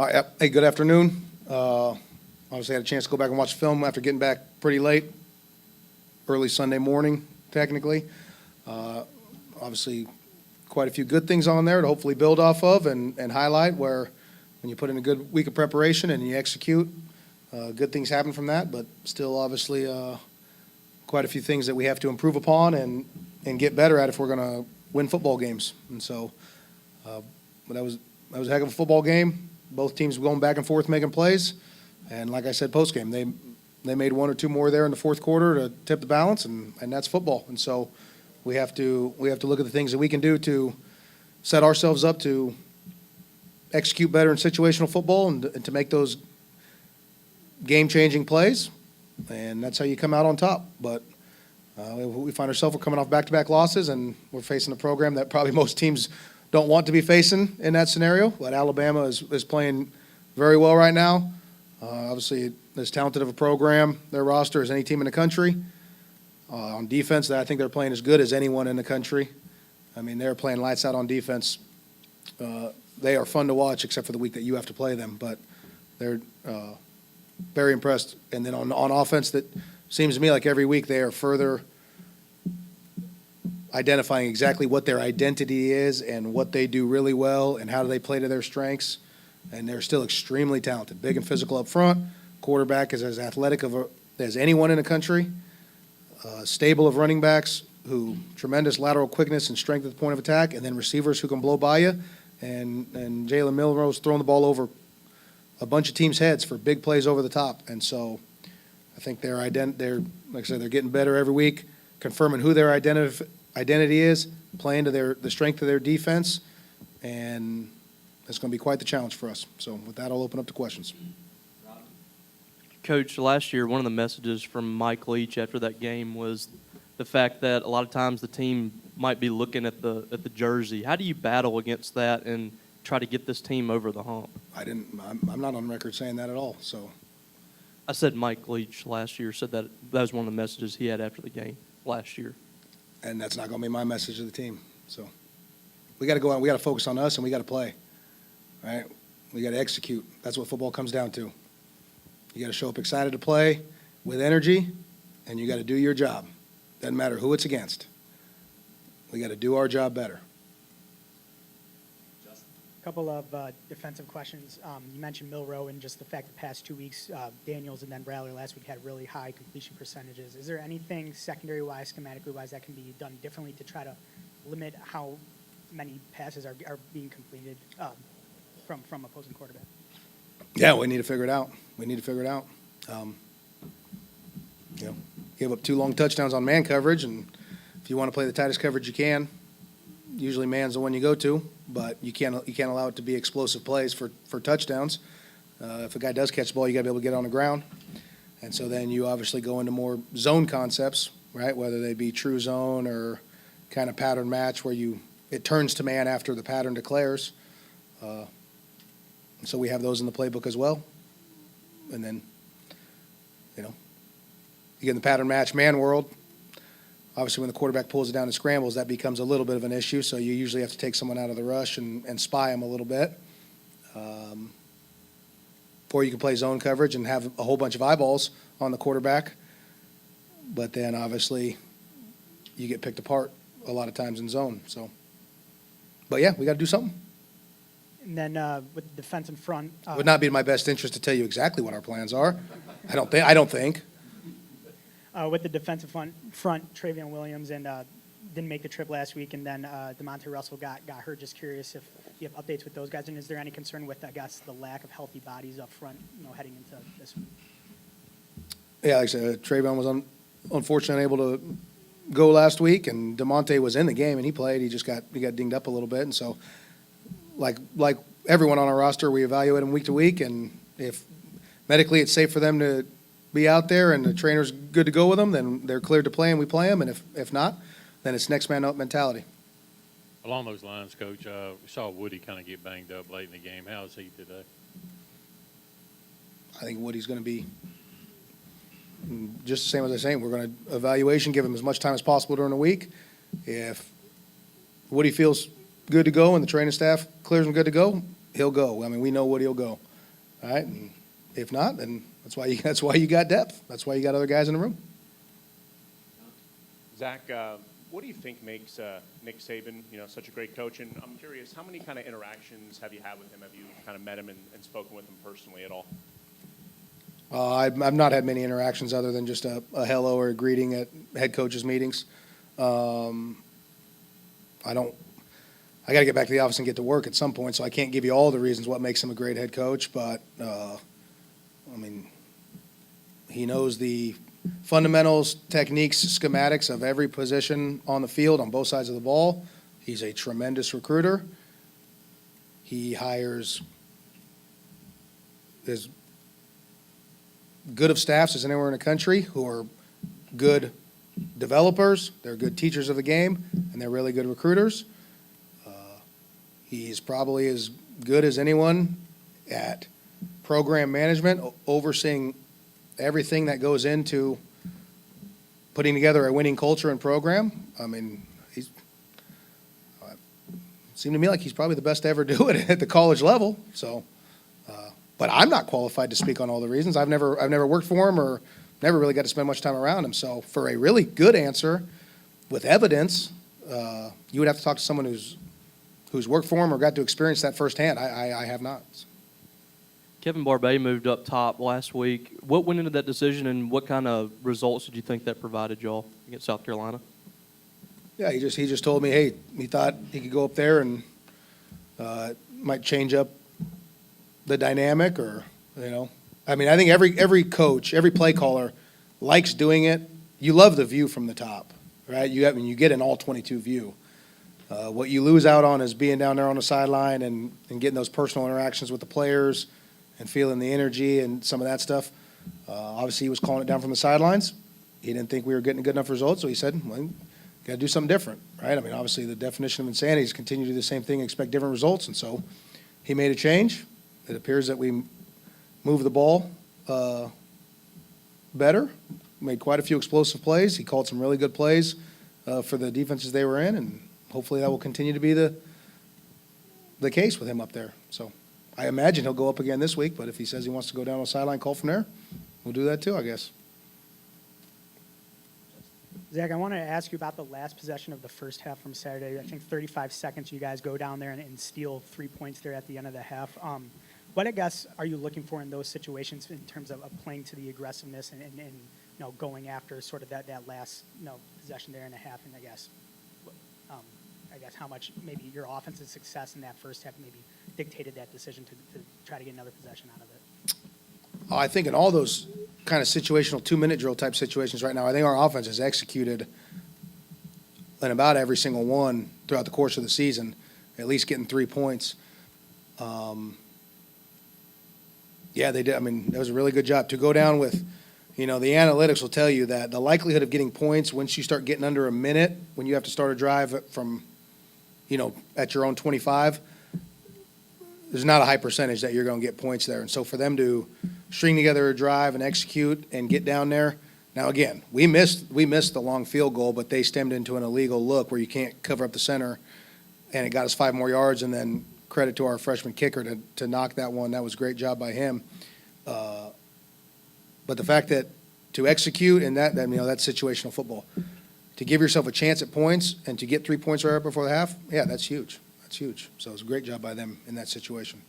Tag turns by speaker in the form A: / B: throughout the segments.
A: Hey, good afternoon. Obviously, I had a chance to go back and watch the film after getting back pretty late, early Sunday morning, technically. Obviously, quite a few good things on there to hopefully build off of and highlight where when you put in a good week of preparation and you execute, good things happen from that, but still obviously quite a few things that we have to improve upon and get better at if we're going to win football games. And so, but that was a heck of a football game. Both teams going back and forth making plays, and like I said, post game they made one or two more there in the fourth quarter to tip the balance, and that's football. And so we have to look at the things that we can do to set ourselves up to execute better in situational football and to make those game-changing plays, and that's how you come out on top. But we find ourselves we're coming off back-to-back losses, and we're facing a program that probably most teams don't want to be facing in that scenario. But Alabama is playing very well right now. Obviously, as talented of a program, their roster, as any team in the country. On defense, I think they're playing as good as anyone in the country. I mean, they're playing lights out on defense. They are fun to watch, except for the week that you have to play them. But they're very impressed. And then on offense, that seems to me like every week they are further identifying exactly what their identity is and what they do really well and how do they play to their strengths. And they're still extremely talented, big and physical up front. Quarterback is as athletic as anyone in the country. Stable of running backs who tremendous lateral quickness and strength at the point of attack, and then receivers who can blow by you. And Jalen Milroe's throwing the ball over a bunch of teams' heads for big plays over the top. And so I think they're like I said, they're getting better every week, confirming who their identity is, playing to the strength of their defense, and it's going to be quite the challenge for us. So with that, I'll open up to questions.
B: Coach, last year, one of the messages from Mike Leach after that game was the fact that a lot of times the team might be looking at the jersey. How do you battle against that and try to get this team over the hump?
A: I'm not on record saying that at all. So
B: I said Mike Leach last year said that was one of the messages he had after the game last year.
A: And that's not going to be my message to the team. So we got to go out. We got to focus on us, and we got to play. Right? We got to execute. That's what football comes down to. You got to show up excited to play with energy, and you got to do your job. Doesn't matter who it's against. We got to do our job better.
C: A couple of defensive questions. You mentioned Milroe and just the fact the past 2 weeks, Daniels and then Bradley last week had really high completion percentages. Is there anything secondary-wise, schematically-wise, that can be done differently to try to limit how many passes are being completed from opposing quarterback?
A: Yeah, we need to figure it out. Give up 2 long touchdowns on man coverage, and if you want to play the tightest coverage you can, usually man's the one you go to, but you can't allow it to be explosive plays for touchdowns. If a guy does catch the ball, you got to be able to get on the ground, and so then you obviously go into more zone concepts, right? Whether they be true zone or kind of pattern match where it turns to man after the pattern declares. So we have those in the playbook as well. And then, you get in the pattern match man world. Obviously, when the quarterback pulls it down and scrambles, that becomes a little bit of an issue. So you usually have to take someone out of the rush and spy them a little bit. Or you can play zone coverage and have a whole bunch of eyeballs on the quarterback. But then, obviously, you get picked apart a lot of times in zone. So, but yeah, we got to do something.
C: And then with the defensive front,
A: it would not be in my best interest to tell you exactly what our plans are. I don't think.
C: With the defensive front, Travion Williams and didn't make the trip last week, and then DeMonte Russell got hurt. Just curious if you have updates with those guys, and is there any concern with, I guess, the lack of healthy bodies up front, heading into this week?
A: Yeah, like I said, Travion was unfortunately unable to go last week, and DeMonte was in the game and he played. He got dinged up a little bit, and so. Like everyone on our roster, we evaluate them week to week, and if medically it's safe for them to be out there and the trainer's good to go with them, then they're cleared to play and we play them, and if not, then it's next man up mentality.
D: Along those lines, Coach, we saw Woody kind of get banged up late in the game. How is he today?
A: I think Woody's going to be just the same as I say. We're going to evaluation, give him as much time as possible during the week. If Woody feels good to go and the training staff clears him good to go, he'll go. I mean, we know Woody will go. All right, and if not, then that's why you got depth. That's why you got other guys in the room.
E: Zach, what do you think makes Nick Saban, such a great coach? And I'm curious, how many kind of interactions have you had with him? Have you kind of met him and spoken with him personally at all?
A: I've not had many interactions other than just a hello or a greeting at head coaches meetings. I got to get back to the office and get to work at some point, so I can't give you all the reasons what makes him a great head coach, but, he knows the fundamentals, techniques, schematics of every position on the field on both sides of the ball. He's a tremendous recruiter. He hires as good of staffs as anywhere in the country who are good developers, they're good teachers of the game, and they're really good recruiters. He's probably as good as anyone at program management, overseeing everything that goes into putting together a winning culture and program. It seemed to me like he's probably the best to ever do it at the college level. So, but I'm not qualified to speak on all the reasons. I've never worked for him or never really got to spend much time around him. So, for a really good answer with evidence, you would have to talk to someone who's worked for him or got to experience that firsthand. I have not.
B: Kevin Barbay moved up top last week. What went into that decision, and what kind of results did you think that provided y'all against South Carolina?
A: Yeah, he just told me, hey, he thought he could go up there and might change up the dynamic, or I think every coach, every play caller likes doing it. You love the view from the top, right? You get an all 22 view. What you lose out on is being down there on the sideline and getting those personal interactions with the players and feeling the energy and some of that stuff. Obviously, he was calling it down from the sidelines. He didn't think we were getting good enough results, so he said, well, got to do something different, right? Obviously, the definition of insanity is continue to do the same thing and expect different results, and so he made a change. It appears that we moved the ball better, made quite a few explosive plays. He called some really good plays for the defenses they were in, and hopefully that will continue to be the case with him up there. So I imagine he'll go up again this week, but if he says he wants to go down on the sideline, call from there, we'll do that too, I guess.
C: Zach, I want to ask you about the last possession of the first half from Saturday. I think 35 seconds, you guys go down there and steal 3 points there at the end of the half. What, I guess, are you looking for in those situations in terms of playing to the aggressiveness and going after sort of that last possession there in the half, and I guess how much maybe your offensive success in that first half maybe dictated that decision to try to get another possession out of it?
A: I think in all those kind of situational 2-minute drill type situations right now, I think our offense has executed in about every single one throughout the course of the season, at least getting 3 points. Yeah, they did. That was a really good job. To go down with, the analytics will tell you that the likelihood of getting points once you start getting under a minute, when you have to start a drive from, at your own 25, there's not a high percentage that you're going to get points there. And so for them to string together a drive and execute and get down there. Now, again, we missed the long field goal, but they stemmed into an illegal look where you can't cover up the center, and it got us 5 more yards, and then credit to our freshman kicker to knock that one. That was a great job by him. But the fact that to execute and that's situational football. To give yourself a chance at points and to get 3 points right before the half, yeah, that's huge. That's huge. So it was a great job by them in that situation.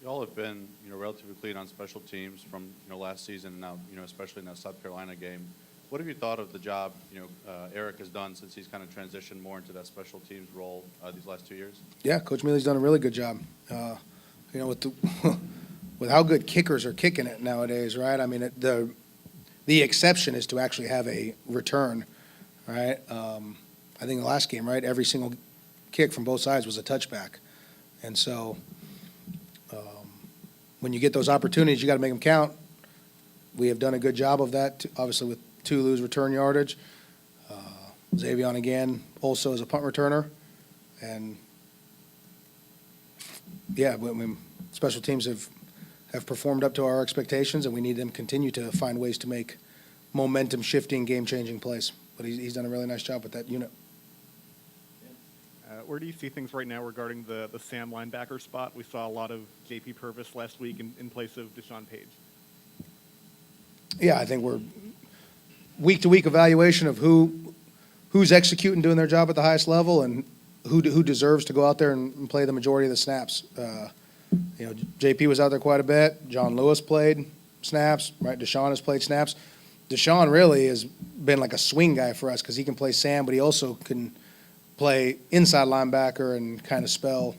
F: Y'all have been, relatively clean on special teams from, last season now, especially in that South Carolina game. What have you thought of the job, Eric has done since he's kind of transitioned more into that special teams role these last 2 years? Yeah,
A: Coach Mealy's done a really good job. With how good kickers are kicking it nowadays, right? The exception is to actually have a return, right? I think the last game, right, every single kick from both sides was a touchback. And so when you get those opportunities, you got to make them count. We have done a good job of that, obviously with Tulu's return yardage. Xavion again also as a punt returner. And, yeah, special teams have performed up to our expectations, and we need them to continue to find ways to make momentum-shifting, game-changing plays. But he's done a really nice job with that unit.
G: where do you see things right now regarding the Sam linebacker spot? We saw a lot of J.P. Purvis last week in place of Deshaun Page.
A: Yeah, I think we're week-to-week evaluation of who's executing, doing their job at the highest level, and who deserves to go out there and play the majority of the snaps. JP was out there quite a bit. John Lewis played snaps, right? Deshaun has played snaps. Deshaun really has been like a swing guy for us because he can play Sam, but he also can play inside linebacker and kind of spell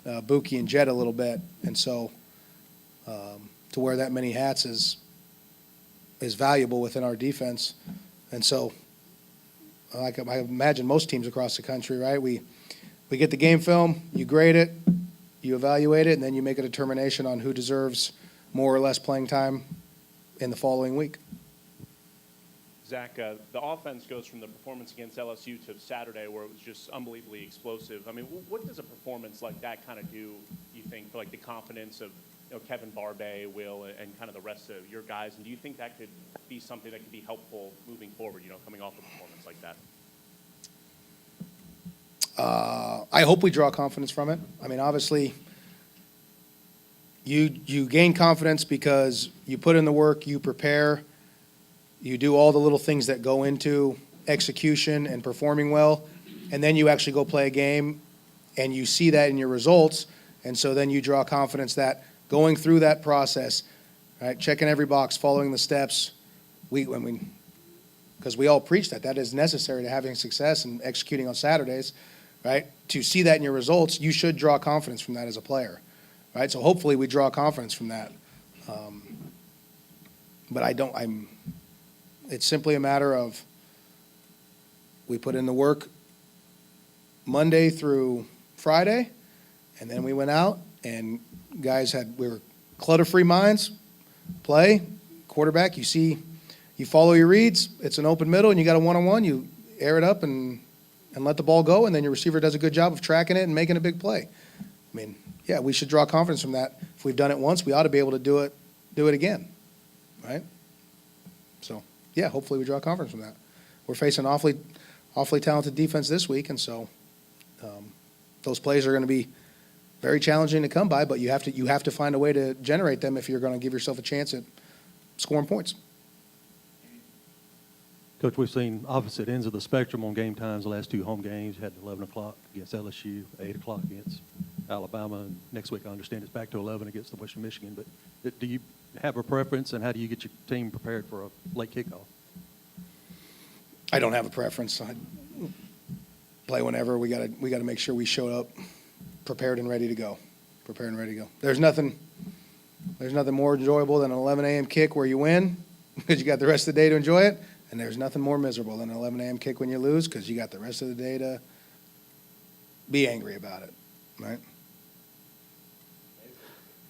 A: Buki and Jet a little bit. And so to wear that many hats is valuable within our defense. And so like I imagine most teams across the country, right? We get the game film, you grade it, you evaluate it, and then you make a determination on who deserves more or less playing time in the following week.
E: Zach, the offense goes from the performance against LSU to Saturday where it was just unbelievably explosive. I mean, what does a performance like that kind of do, you think, for like the confidence of Kevin Barbay, Will, and kind of the rest of your guys? And do you think that could be something that could be helpful moving forward, coming off a performance like that?
A: I hope we draw confidence from it. I mean, obviously, you gain confidence because you put in the work, you prepare, you do all the little things that go into execution and performing well, and then you actually go play a game, and you see that in your results, and so then you draw confidence that going through that process, right, checking every box, following the steps, because we all preach that is necessary to having success and executing on Saturdays, right? To see that in your results, you should draw confidence from that as a player, right? So hopefully we draw confidence from that. But it's simply a matter of we put in the work Monday through Friday, and then we went out and guys we were clutter-free minds, play, quarterback, you follow your reads, it's an open middle, and you got a one-on-one, you air it up and let the ball go, and then your receiver does a good job of tracking it and making a big play. I mean, yeah, we should draw confidence from that. If we've done it once, we ought to be able to do it again, right? So, yeah, hopefully we draw confidence from that. We're facing awfully talented defense this week, and so those plays are going to be very challenging to come by, but you have to find a way to generate them if you're going to give yourself a chance at scoring points.
H: Coach, we've seen opposite ends of the spectrum on game times the last two home games. You had 11 o'clock against LSU, 8 o'clock against Alabama, and next week I understand it's back to 11 against the Western Michigan. But do you have a preference, and how do you get your team prepared for a late kickoff?
A: I don't have a preference. I play whenever. We got to make sure we show up prepared and ready to go. There's nothing more enjoyable than an 11 a.m. kick where you win because you got the rest of the day to enjoy it. And there's nothing more miserable than an 11 a.m. kick when you lose because you got the rest of the day to be angry about it, right?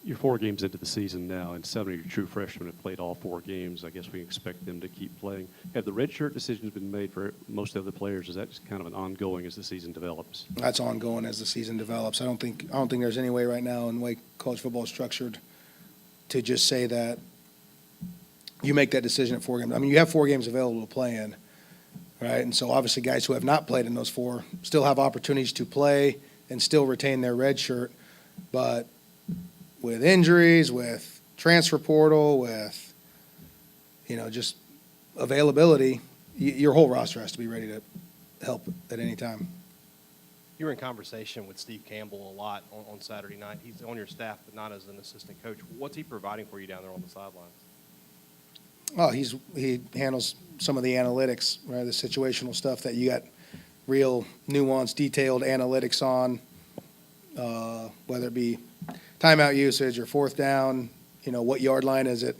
I: You're 4 games into the season now, and 7 of your true freshmen have played all 4 games. I guess we expect them to keep playing. Have the redshirt decisions been made for most of the players? Is that just kind of an ongoing as the season develops?
A: That's ongoing as the season develops. I don't think there's any way right now in the way college football is structured to just say that you make that decision at 4 games. I mean, you have 4 games available to play in, right? And so obviously guys who have not played in those 4 still have opportunities to play and still retain their red shirt. But with injuries, with transfer portal, with, just availability, your whole roster has to be ready to help at any time.
J: You were in conversation with Steve Campbell a lot on Saturday night. He's on your staff, but not as an assistant coach. What's he providing for you down there on the sidelines?
A: Oh, he handles some of the analytics, right? The situational stuff that you got real nuanced, detailed analytics on, whether it be timeout usage or 4th down, what yard line is it?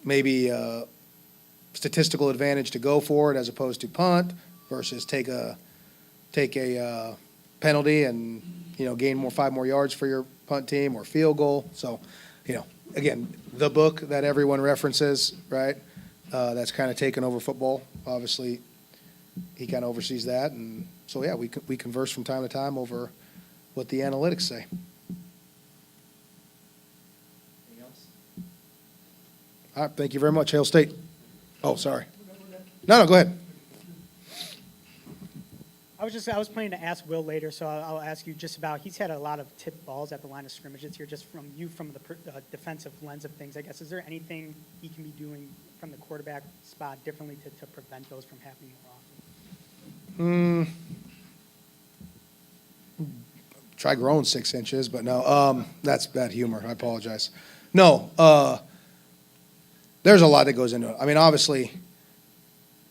A: Maybe statistical advantage to go for it as opposed to punt versus take a penalty and, gain 5 more yards for your punt team or field goal. So, again, the book that everyone references, right? That's kind of taken over football. Obviously, he kind of oversees that. And so, yeah, we converse from time to time over what the analytics say.
K: Anything else?
A: All right, thank you very much, Hail State. Oh, sorry. No, go ahead.
C: I was planning to ask Will later, so I'll ask you just about, he's had a lot of tipped balls at the line of scrimmage this year, just from the defensive lens of things, I guess. Is there anything he can be doing from the quarterback spot differently to prevent those from happening more often?
A: Try growing 6 inches, but no, that's bad humor. I apologize. No, there's a lot that goes into it. I mean, obviously,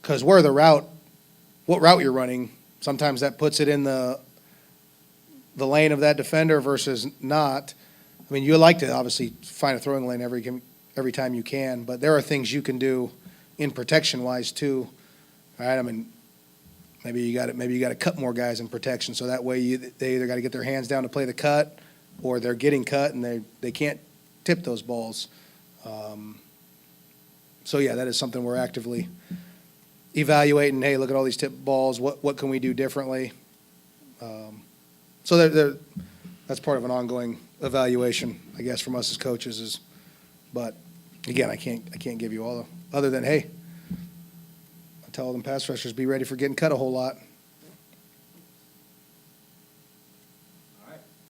A: because what route you're running, sometimes that puts it in the lane of that defender versus not. I mean, you like to obviously find a throwing lane every time you can, but there are things you can do in protection-wise too. All right, I mean, maybe you got to cut more guys in protection, so that way they either got to get their hands down to play the cut, or they're getting cut and they can't tip those balls. So yeah, that is something we're actively evaluating. Hey, look at all these tip balls. What can we do differently? So that's part of an ongoing evaluation, I guess, from us as coaches. But again, I can't give you all other than, hey, I tell them pass rushers be ready for getting cut a whole lot.